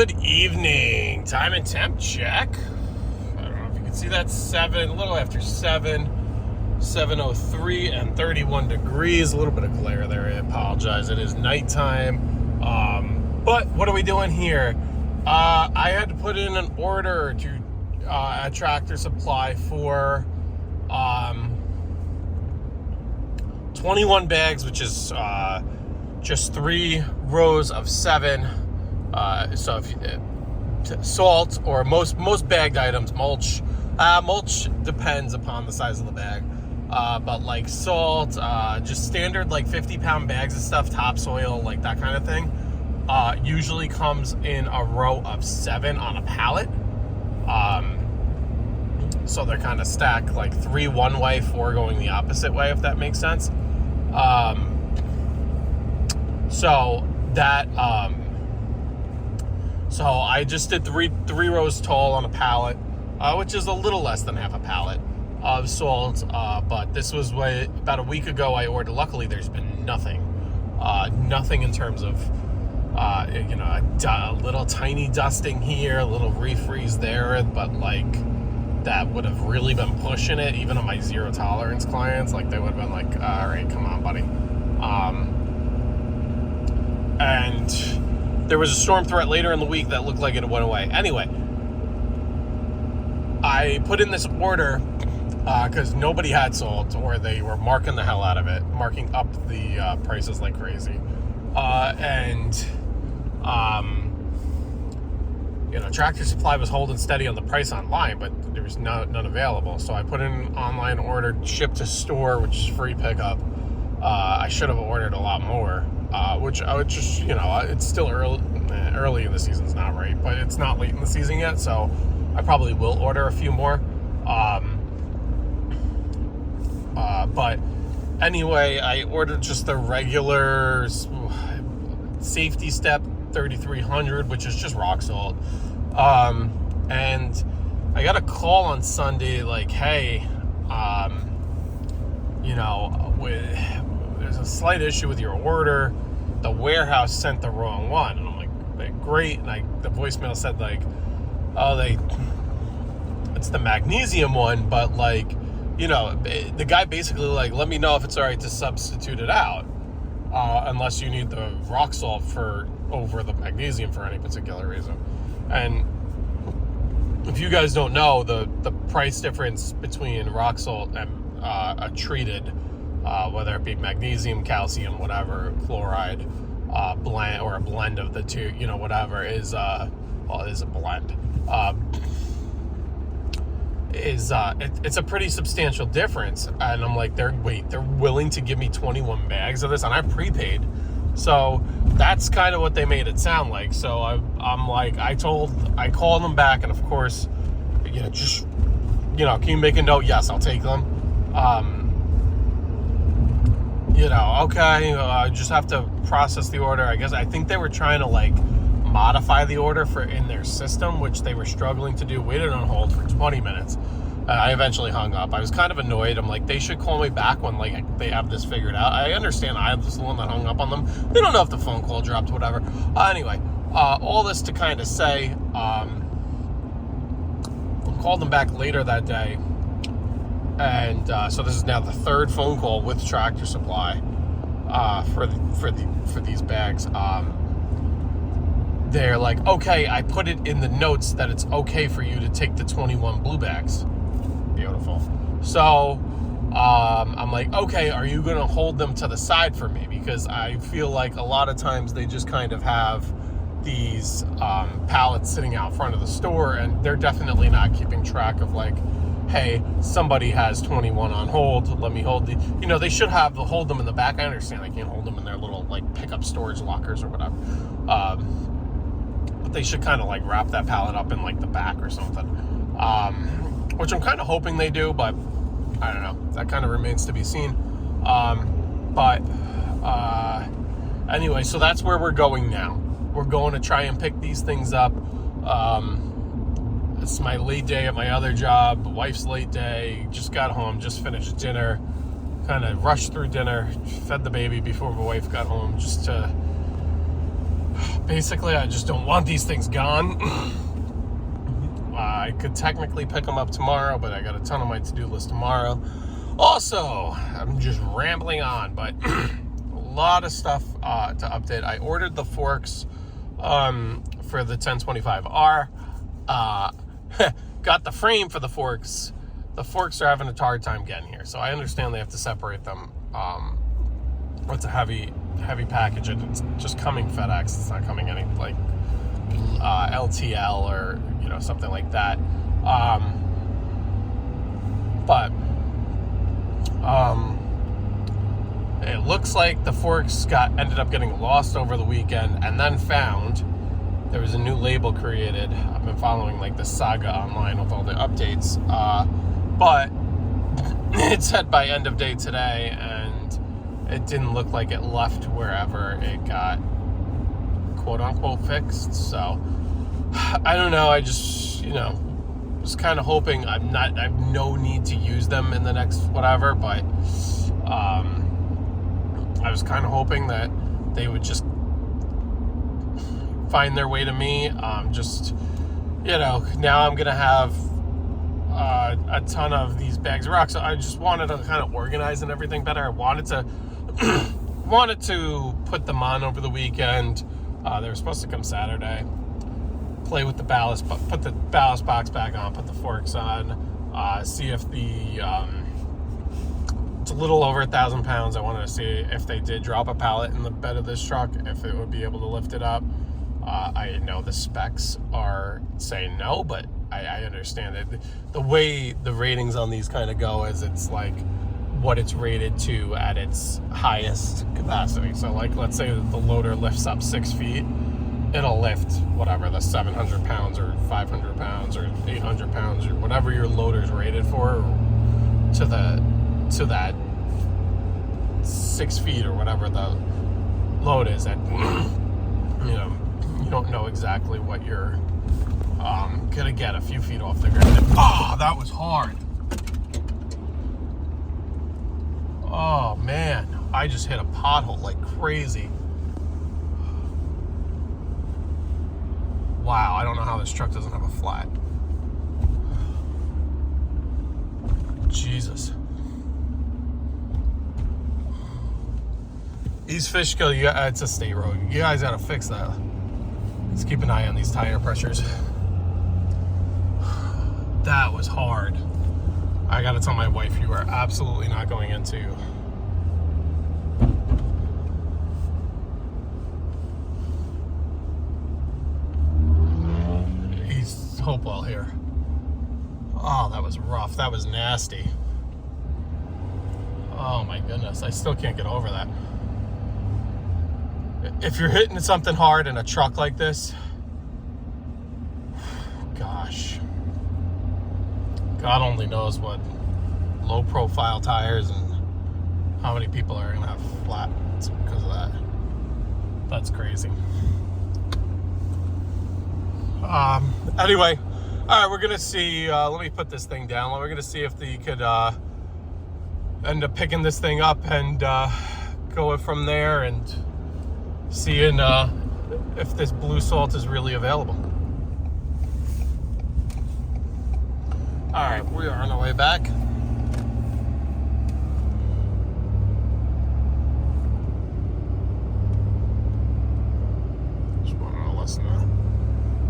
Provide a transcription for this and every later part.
Good evening. Time and temp check. I don't know if you can see that. A little after 7:03 and 31 degrees. A little bit of glare there. I apologize. It is nighttime. But what are we doing here? I had to put in an order to at Tractor Supply for 21 bags, which is just 3 rows of 7. So if salt or most bagged items, mulch depends upon the size of the bag, but like salt, just standard like 50-pound bags of stuff, topsoil, like that kind of thing, usually comes in a row of 7 on a pallet. So they're kind of stacked, like 3 one way, 4 going the opposite way, if that makes sense. So I just did three rows tall on a pallet, which is a little less than half a pallet of salt. But this was about a week ago I ordered. Luckily, there's been nothing in terms of, a little tiny dusting here, a little refreeze there, but like that would have really been pushing it. Even on my zero tolerance clients, like they would have been like, all right, come on, buddy. And there was a storm threat later in the week that looked like it went away. Anyway, I put in this order because nobody had salt, or they were marking the hell out of it, marking up the prices like crazy. Tractor Supply was holding steady on the price online, but there was none available. So I put in an online order, shipped to store, which is free pickup. I should have ordered a lot more, which I would just, it's still early in the season's not right, but it's not late in the season yet, so I probably will order a few more. But anyway, I ordered just the regular safety step 3300, which is just rock salt. And I got a call on Sunday like, hey, there's a slight issue with your order. The warehouse sent the wrong one. And I'm like, great. And the voicemail said like, it's the magnesium one, but like, the guy basically like, let me know if it's all right to substitute it out, unless you need the rock salt over the magnesium for any particular reason. And if you guys don't know, the price difference between rock salt and a treated, whether it be magnesium, calcium, whatever, chloride, blend, or a blend of the two, whatever, it is a blend. It's a pretty substantial difference. And I'm like, they're willing to give me 21 bags of this, and I prepaid. So that's kind of what they made it sound like. So I'm like, I called them back, and of course, can you make a note? Yes, I'll take them. Okay, I just have to process the order. I think they were trying to like modify the order in their system, which they were struggling to do. Waited on hold for 20 minutes. I eventually hung up. I was kind of annoyed. I'm like, they should call me back when like they have this figured out. I understand I was the one that hung up on them. They don't know if the phone call dropped, whatever. Anyway, all this to kind of say, I called them back later that day. And so this is now the 3rd phone call with Tractor Supply for these bags. They're like, okay, I put it in the notes that it's okay for you to take the 21 blue bags. Beautiful. So I'm like, okay, are you going to hold them to the side for me? Because I feel like a lot of times they just kind of have these pallets sitting out front of the store, and they're definitely not keeping track of like, hey, somebody has 21 on hold, let me hold they should hold them in the back. I understand they can't hold them in their little like pickup storage lockers or whatever. But they should kind of like wrap that pallet up in like the back or something. Which I'm kind of hoping they do, but I don't know. That kind of remains to be seen. Anyway, so that's where we're going now. We're going to try and pick these things up. It's my late day at my other job, wife's late day, just got home, just finished dinner, kind of rushed through dinner, fed the baby before my wife got home, just to Basically, I just don't want these things gone. I could technically pick them up tomorrow, but I got a ton on my to-do list tomorrow. Also, I'm just rambling on, but a lot of stuff to update. I ordered the forks for the 1025R. Got the frame for the forks. The forks are having a hard time getting here, so I understand they have to separate them. It's a heavy package, and it's just coming FedEx. It's not coming any like LTL or something like that. But it looks like the forks ended up getting lost over the weekend and then found. There was a new label created. I've been following like the saga online with all the updates, but it said by end of day today, and it didn't look like it left wherever it got quote unquote fixed. So I don't know. I just was kind of hoping. I have no need to use them in the next whatever, but I was kind of hoping that they would just find their way to me. Now I'm gonna have a ton of these bags of rocks. So I just wanted to kind of organize and everything better. I wanted to put them on over the weekend. They were supposed to come Saturday. Play with the ballast, put the ballast box back on, put the forks on, see if it's a little over 1,000 pounds. I wanted to see if they did drop a pallet in the bed of this truck, if it would be able to lift it up. I know the specs are saying no, but I understand it. The way the ratings on these kind of go is it's like what it's rated to at its highest capacity. So like, let's say that the loader lifts up 6 feet, it'll lift whatever, the 700 pounds or 500 pounds or 800 pounds or whatever your loader's rated for to that 6 feet or whatever the load is. That you don't know exactly what you're gonna get a few feet off the ground. Oh, that was hard. Oh man, I just hit a pothole like crazy. Wow, I don't know how this truck doesn't have a flat. Jesus. East Fishkill, it's a state road. You guys gotta fix that. Let's keep an eye on these tire pressures. That was hard. I gotta tell my wife, you are absolutely not going into East Hopewell here. Oh, that was rough. That was nasty. Oh my goodness, I still can't get over that. If you're hitting something hard in a truck like this, gosh, God only knows what low profile tires and how many people are gonna have flats because of that. That's crazy. Anyway, all right, we're gonna see. Let me put this thing down. We're gonna see if they could end up picking this thing up and go from there and seeing if this blue salt is really available. All right, we are on our way back. Just wanted to listen to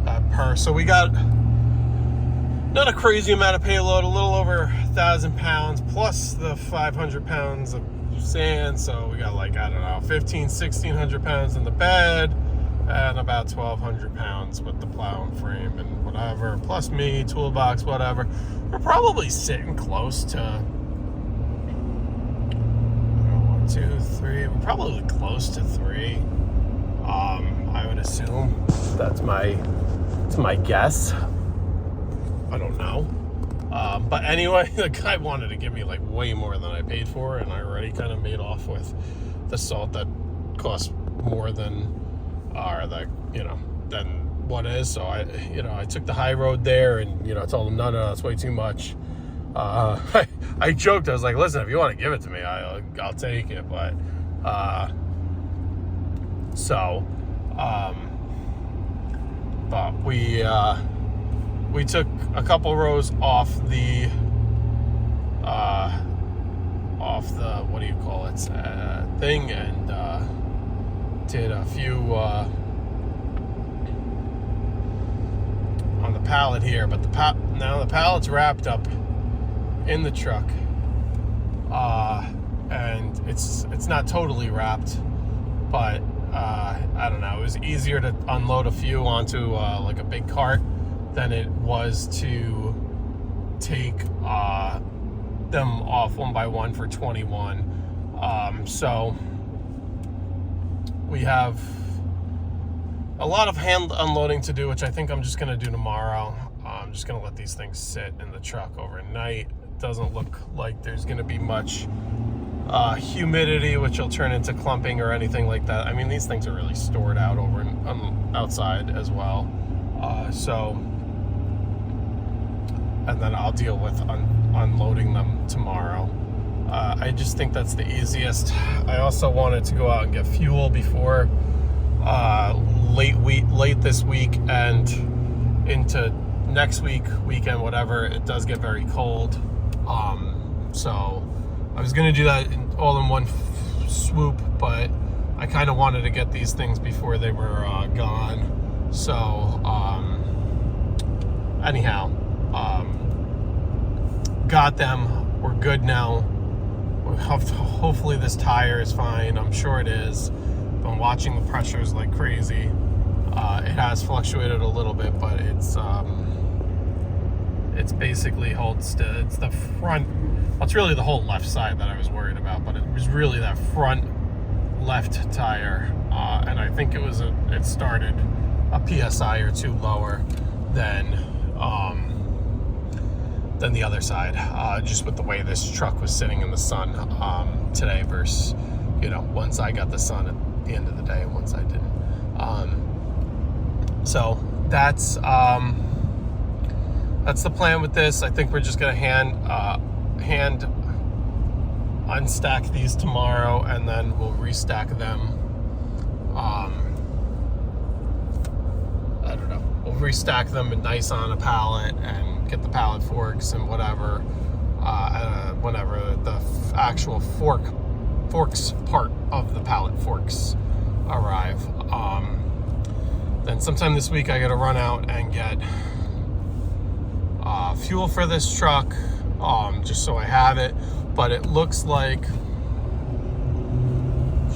that purr. So we got not a crazy amount of payload, a little over 1,000 pounds plus the 500 pounds of sand. So we got like, I don't know, 1,600 pounds in the bed and about 1,200 pounds with the plow and frame and whatever, plus me, toolbox, whatever. We're probably sitting close to 1, 2, 3. We're probably close to 3. I would assume. That's my guess. I don't know. But anyway, the guy wanted to give me like way more than I paid for, and I already kind of made off with the salt that costs more than than what is. So I took the high road there, and I told him no, that's way too much. I joked, I was like, listen, if you want to give it to me, I'll take it. But so But we took a couple rows off the what do you call it, thing, and did a few on the pallet here. But now the pallet's wrapped up in the truck, and it's not totally wrapped, but I don't know, it was easier to unload a few onto like a big cart than it was to take them off one by one for 21. So we have a lot of hand unloading to do, which I think I'm just going to do tomorrow. I'm just going to let these things sit in the truck overnight. It doesn't look like there's going to be much humidity, which will turn into clumping or anything like that. I mean, these things are really stored out over outside as well. And then I'll deal with unloading them tomorrow. I just think that's the easiest. I also wanted to go out and get fuel before late this week and into next weekend, whatever. It does get very cold. So I was going to do that all in one swoop, but I kind of wanted to get these things before they were gone. So anyhow, got them. We're good now. Hopefully this tire is fine. I'm sure it is. Been watching the pressures like crazy. It has fluctuated a little bit, but it's basically holds still. It's the front. Well, it's really the whole left side that I was worried about, but it was really that front left tire, and I think it started a PSI or two lower than the other side, just with the way this truck was sitting in the sun today versus, one side got the sun at the end of the day and one side didn't. So that's the plan with this. I think we're just gonna hand unstack these tomorrow, and then we'll restack them. I don't know. We'll restack them nice on a pallet and get the pallet forks and whatever. Whenever the actual forks part of the pallet forks arrive. Then sometime this week I gotta run out and get fuel for this truck, just so I have it. But it looks like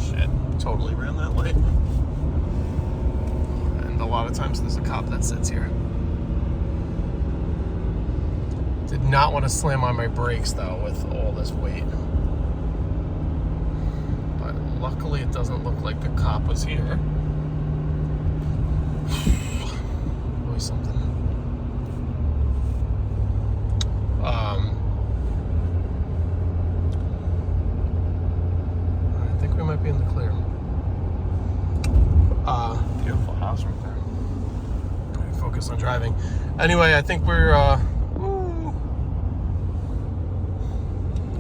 shit, totally ran that light. And a lot of times there's a cop that sits here. Did not want to slam on my brakes though with all this weight. But luckily it doesn't look like the cop was here. Always something. I think we might be in the clear. Beautiful house right there. Focus on driving. Anyway, I think we're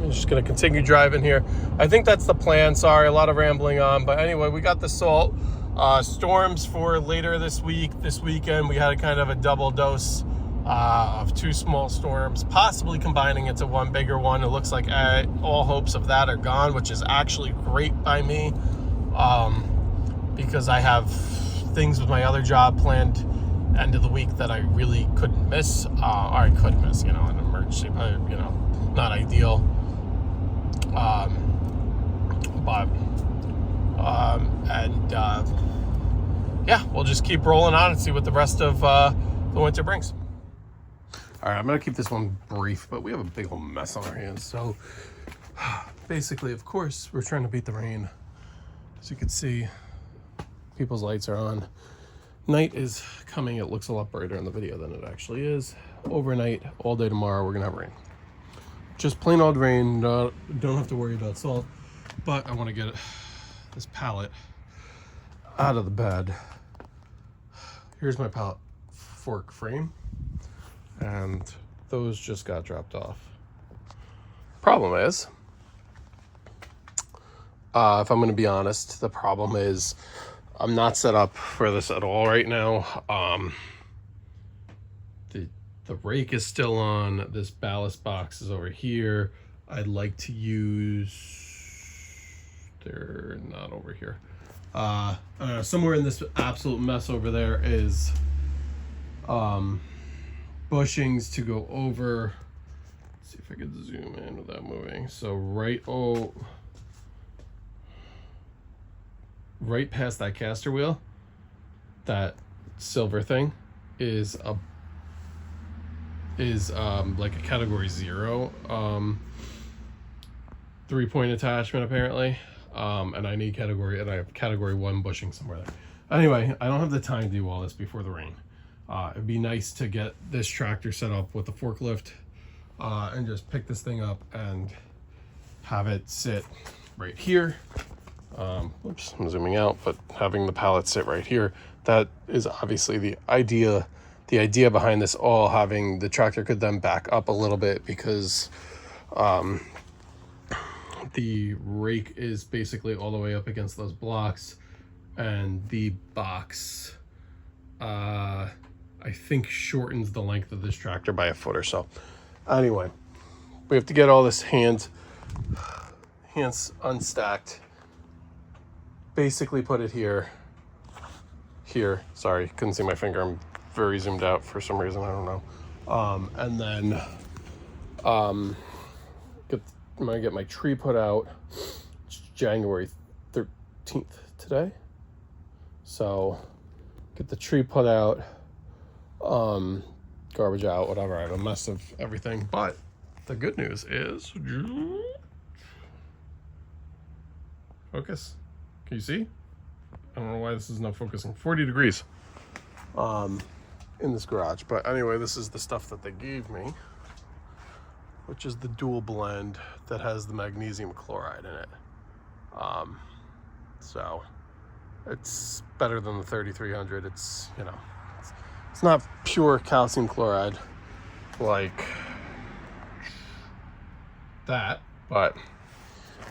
just gonna continue driving here. I think that's the plan. Sorry, a lot of rambling on, but anyway, we got the salt. Storms for later this weekend. We had kind of a double dose of two small storms, possibly combining into one bigger one. It looks like all hopes of that are gone, which is actually great by me, because I have things with my other job planned end of the week that I really couldn't miss, or I could miss, an emergency, but not ideal. Yeah, we'll just keep rolling on and see what the rest of the winter brings. All right, I'm gonna keep this one brief, but we have a big old mess on our hands. So basically, of course, we're trying to beat the rain. As you can see, people's lights are on. Night is coming. It looks a lot brighter in the video than it actually is. Overnight, all day tomorrow, we're gonna have rain. Just plain old rain. Don't have to worry about salt. But I want to get this pallet out of the bed. Here's my pallet fork frame, and those just got dropped off. Problem is, if I'm going to be honest, the problem is I'm not set up for this at all right now. The rake is still on. This ballast box is over here. I'd like to use, they're not over here. Somewhere in this absolute mess over there is bushings to go over. Let's see if I could zoom in without moving. So right past that caster wheel, that silver thing is like a category 0 3-point attachment apparently, and I have category 1 bushing somewhere there. Anyway, I don't have the time to do all this before the rain. It'd be nice to get this tractor set up with the forklift and just pick this thing up and have it sit right here. Oops, I'm zooming out, but having the pallet sit right here, that is obviously the idea behind this all. Having the tractor could then back up a little bit because the rake is basically all the way up against those blocks, and the box I think shortens the length of this tractor by a foot or so. Anyway, we have to get all this hands unstacked, basically put it here. Sorry, couldn't see my finger. I'm very zoomed out for some reason, I don't know. And then I'm gonna get my tree put out. It's January 13th today, so get the tree put out, garbage out, whatever. I have a mess of everything, but the good news is, focus, can you see? I don't know why this is not focusing. 40 degrees in this garage. But anyway, this is the stuff that they gave me, which is the dual blend that has the magnesium chloride in it. So it's better than the 3300. It's, you know, it's not pure calcium chloride like that, but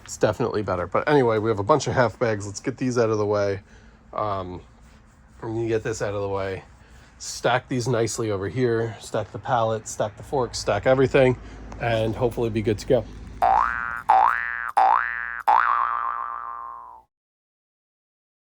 it's definitely better. But anyway, we have a bunch of half bags. Let's get these out of the way. When you get this out of the way, stack these nicely over here, stack the pallet, stack the forks, stack everything, and hopefully be good to go.